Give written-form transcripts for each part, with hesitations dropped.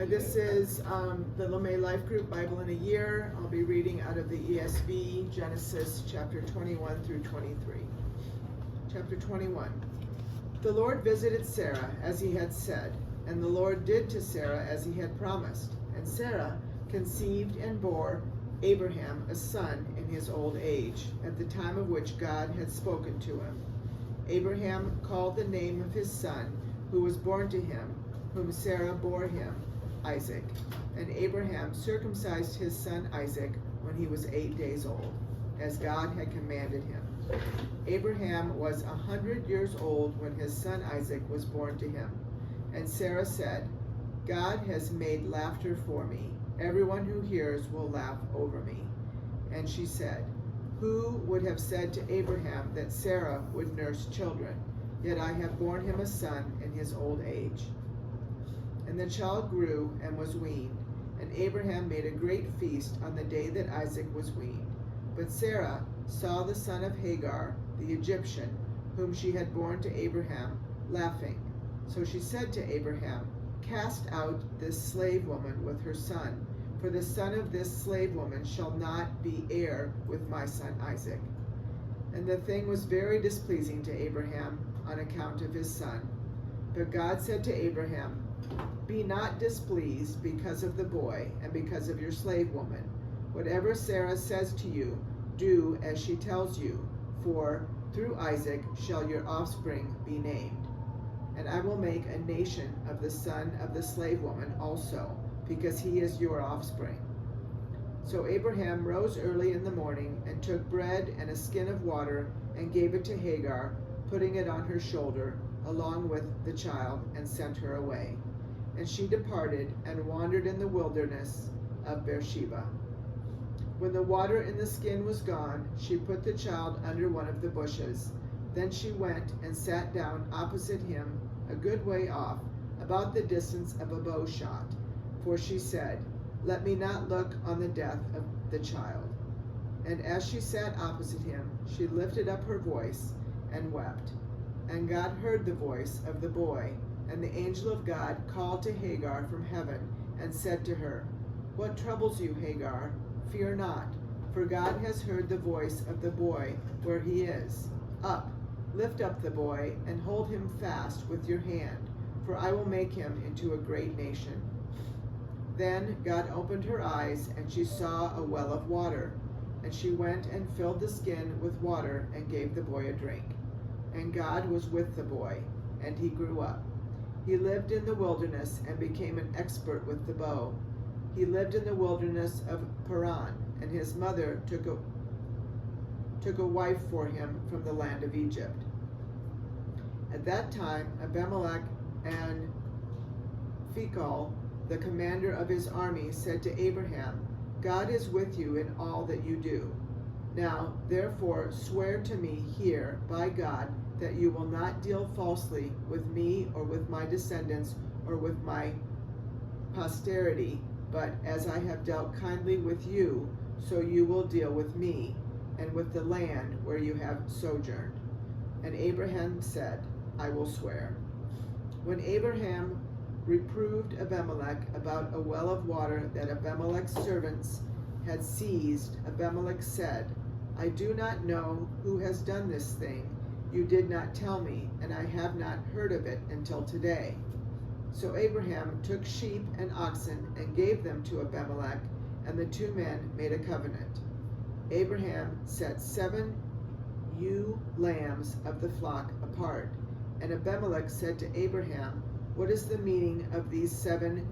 This is the LeMay Life Group Bible in a Year. I'll be reading out of the ESV, Genesis chapter 21 through 23. Chapter 21. The Lord visited Sarah as he had said, and the Lord did to Sarah as he had promised. And Sarah conceived and bore Abraham a son in his old age, at the time of which God had spoken to him. Abraham called the name of his son, who was born to him, whom Sarah bore him, Isaac. And Abraham circumcised his son Isaac when he was 8 days old, as God had commanded him. Abraham was 100 years old when his son Isaac was born to him. And Sarah said, God has made laughter for me. Everyone who hears will laugh over me. And she said, who would have said to Abraham that Sarah would nurse children? Yet I have borne him a son in his old age. And the child grew and was weaned, and Abraham made a great feast on the day that Isaac was weaned. But Sarah saw the son of Hagar, the Egyptian, whom she had borne to Abraham, laughing. So she said to Abraham, cast out this slave woman with her son, for the son of this slave woman shall not be heir with my son Isaac. And the thing was very displeasing to Abraham on account of his son. But God said to Abraham, be not displeased because of the boy and because of your slave woman. Whatever Sarah says to you, do as she tells you, for through Isaac shall your offspring be named. And I will make a nation of the son of the slave woman also, because he is your offspring. So Abraham rose early in the morning and took bread and a skin of water and gave it to Hagar, putting it on her shoulder, along with the child, and sent her away. And she departed and wandered in the wilderness of Beersheba. When the water in the skin was gone, she put the child under one of the bushes. Then she went and sat down opposite him, a good way off, about the distance of a bow shot. For she said, let me not look on the death of the child. And as she sat opposite him, she lifted up her voice and wept. And God heard the voice of the boy, and the angel of God called to Hagar from heaven and said to her, what troubles you, Hagar? Fear not, for God has heard the voice of the boy where he is. Up, lift up the boy, and hold him fast with your hand, for I will make him into a great nation. Then God opened her eyes, and she saw a well of water. And she went and filled the skin with water and gave the boy a drink. And God was with the boy, and he grew up. He lived in the wilderness and became an expert with the bow. He lived in the wilderness of Paran, and his mother took a wife for him from the land of Egypt. At that time, Abimelech and Phicol, the commander of his army, said to Abraham, God is with you in all that you do. Now, therefore, swear to me here by God that you will not deal falsely with me or with my descendants or with my posterity, but as I have dealt kindly with you, so you will deal with me and with the land where you have sojourned. And Abraham said, I will swear. When Abraham reproved Abimelech about a well of water that Abimelech's servants had seized, Abimelech said, I do not know who has done this thing. You did not tell me, and I have not heard of it until today. So Abraham took sheep and oxen and gave them to Abimelech, and the two men made a covenant. Abraham set 7 ewe lambs of the flock apart, and Abimelech said to Abraham, what is the meaning of these 7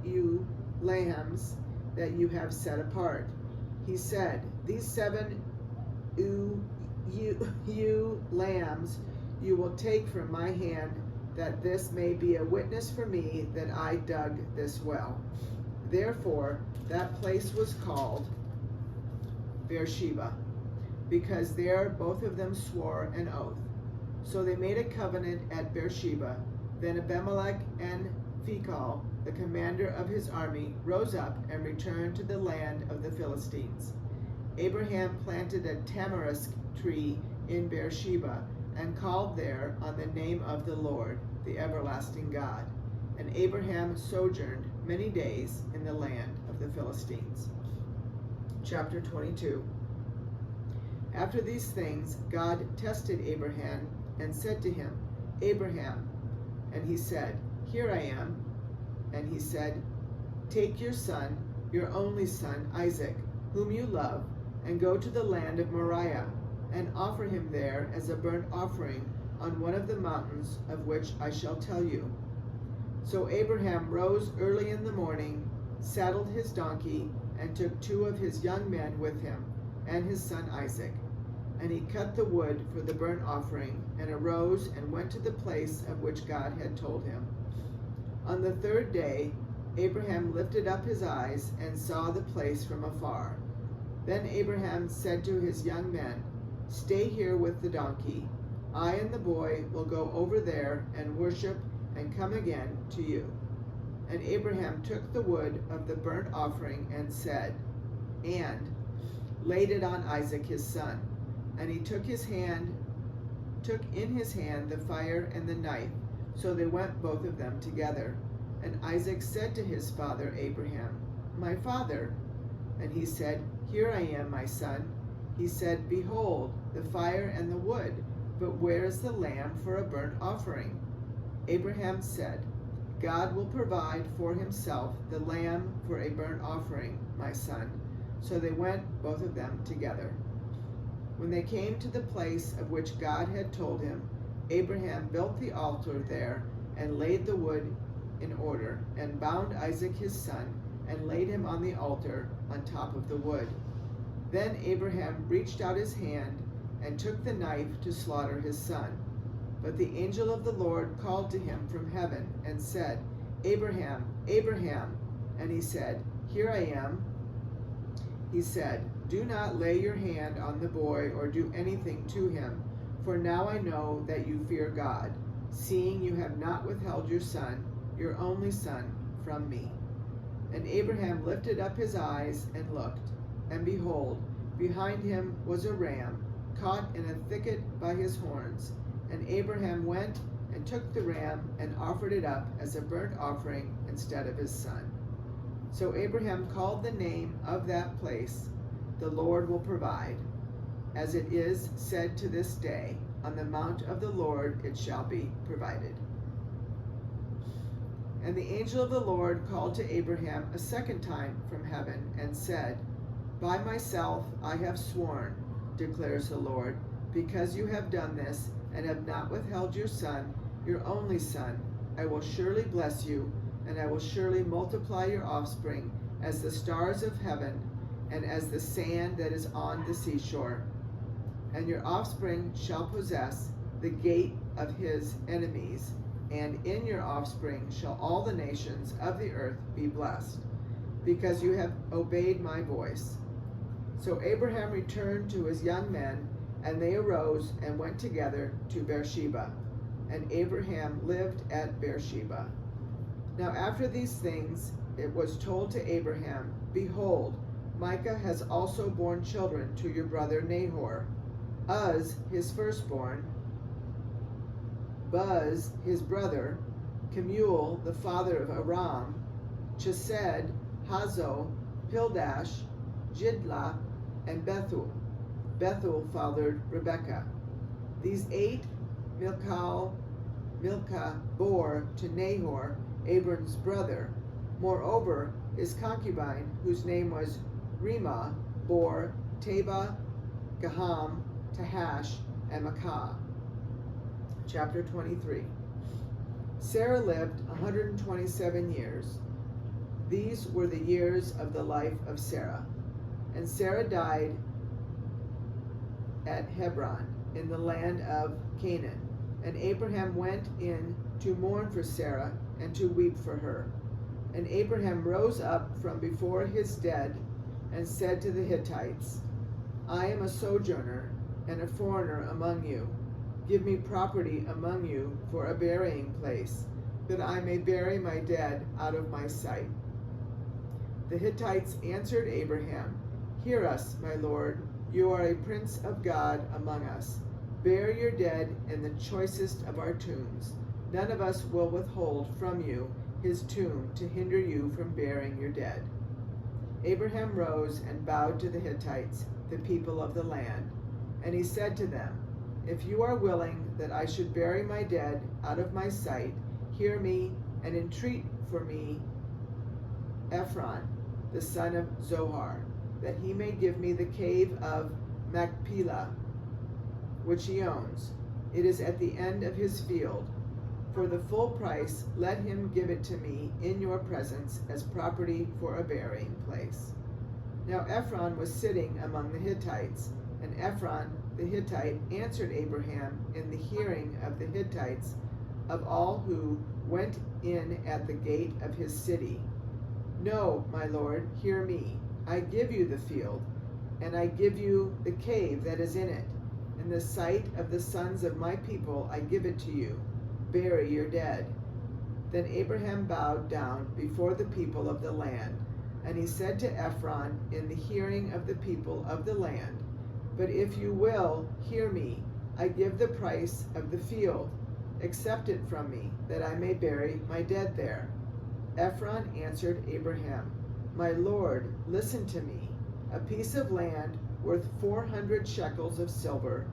ewe lambs that you have set apart? He said, these 7 ewe lambs you will take from my hand, that this may be a witness for me that I dug this well. Therefore, that place was called Beersheba, because there both of them swore an oath. So they made a covenant at Beersheba. Then Abimelech and Phicol, the commander of his army, rose up and returned to the land of the Philistines. Abraham planted a tamarisk tree in Beersheba and called there on the name of the Lord, the everlasting God. And Abraham sojourned many days in the land of the Philistines. Chapter 22. After these things, God tested Abraham and said to him, Abraham. And he said, Here I am. And he said, Take your son, your only son, Isaac, whom you love, and go to the land of Moriah, and offer him there as a burnt offering on one of the mountains of which I shall tell you. So Abraham rose early in the morning, saddled his donkey, and took 2 of his young men with him, and his son Isaac. And he cut the wood for the burnt offering, and arose and went to the place of which God had told him. On the 3rd day, Abraham lifted up his eyes and saw the place from afar. Then Abraham said to his young men, Stay here with the donkey. I and the boy will go over there and worship and come again to you. And Abraham took the wood of the burnt offering and said, and laid it on Isaac his son. And he took in his hand the fire and the knife. So they went both of them together. And Isaac said to his father Abraham, My father. And he said, Here I am, my son. He said, Behold, the fire and the wood, but where is the lamb for a burnt offering? Abraham said, God will provide for himself the lamb for a burnt offering, my son. So they went both of them together. When they came to the place of which God had told him, Abraham built the altar there and laid the wood in order, and bound Isaac his son, and laid him on the altar on top of the wood. Then Abraham reached out his hand and took the knife to slaughter his son. But the angel of the Lord called to him from heaven and said, Abraham, Abraham. And he said, Here I am. He said, Do not lay your hand on the boy or do anything to him, for now I know that you fear God, seeing you have not withheld your son, your only son, from me. And Abraham lifted up his eyes and looked, and behold, behind him was a ram, caught in a thicket by his horns. And Abraham went and took the ram and offered it up as a burnt offering instead of his son. So Abraham called the name of that place, The Lord will provide. As it is said to this day, On the mount of the Lord it shall be provided. And the angel of the Lord called to Abraham a second time from heaven and said, By myself I have sworn, declares the Lord, because you have done this and have not withheld your son, your only son, I will surely bless you, and I will surely multiply your offspring as the stars of heaven and as the sand that is on the seashore. And your offspring shall possess the gate of his enemies, and in your offspring shall all the nations of the earth be blessed, because you have obeyed my voice. So Abraham returned to his young men, and they arose and went together to Beersheba. And Abraham lived at Beersheba. Now after these things it was told to Abraham, Behold, Micah has also borne children to your brother Nahor, Uz his firstborn, Buz his brother, Kemuel the father of Aram, Chesed, Hazo, Pildash, Jidlaph, and Bethuel. Bethuel fathered Rebekah. These 8 Milcah bore to Nahor, Abram's brother. Moreover, his concubine, whose name was Reumah, bore Tebah, Gaham, Tahash, and Maacah. Chapter 23. Sarah lived 127 years. These were the years of the life of Sarah. And Sarah died at Hebron in the land of Canaan. And Abraham went in to mourn for Sarah and to weep for her. And Abraham rose up from before his dead and said to the Hittites, I am a sojourner and a foreigner among you. Give me property among you for a burying place, that I may bury my dead out of my sight. The Hittites answered Abraham, Hear us, my lord, you are a prince of God among us. Bury your dead in the choicest of our tombs. None of us will withhold from you his tomb to hinder you from burying your dead." Abraham rose and bowed to the Hittites, the people of the land, and he said to them, "If you are willing that I should bury my dead out of my sight, hear me and entreat for me Ephron, the son of Zohar, that he may give me the cave of Machpelah, which he owns. It is at the end of his field. For the full price, let him give it to me in your presence as property for a burying place." Now Ephron was sitting among the Hittites, and Ephron the Hittite answered Abraham in the hearing of the Hittites, of all who went in at the gate of his city, "No, my lord, hear me. I give you the field, and I give you the cave that is in it. In the sight of the sons of my people I give it to you. Bury your dead." Then Abraham bowed down before the people of the land, and he said to Ephron in the hearing of the people of the land, "But if you will hear me, I give the price of the field. Accept it from me, that I may bury my dead there." Ephron answered Abraham, "My lord, listen to me. A piece of land worth 400 shekels of silver.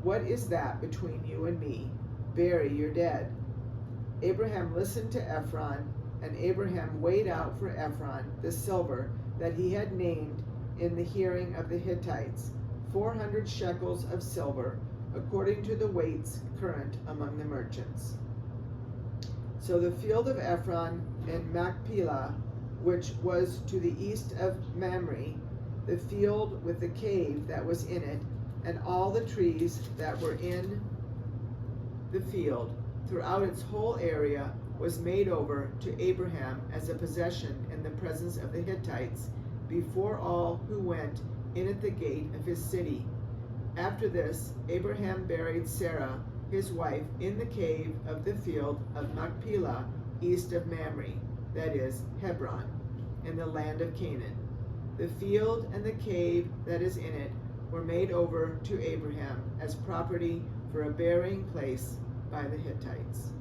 What is that between you and me? Bury your dead." Abraham listened to Ephron, and Abraham weighed out for Ephron the silver that he had named in the hearing of the Hittites, 400 shekels of silver, according to the weights current among the merchants. So the field of Ephron in Machpelah, which was to the east of Mamre, the field with the cave that was in it, and all the trees that were in the field throughout its whole area, was made over to Abraham as a possession in the presence of the Hittites, before all who went in at the gate of his city. After this, Abraham buried Sarah, his wife, in the cave of the field of Machpelah, east of Mamre, that is, Hebron, in the land of Canaan. The field and the cave that is in it were made over to Abraham as property for a burying place by the Hittites.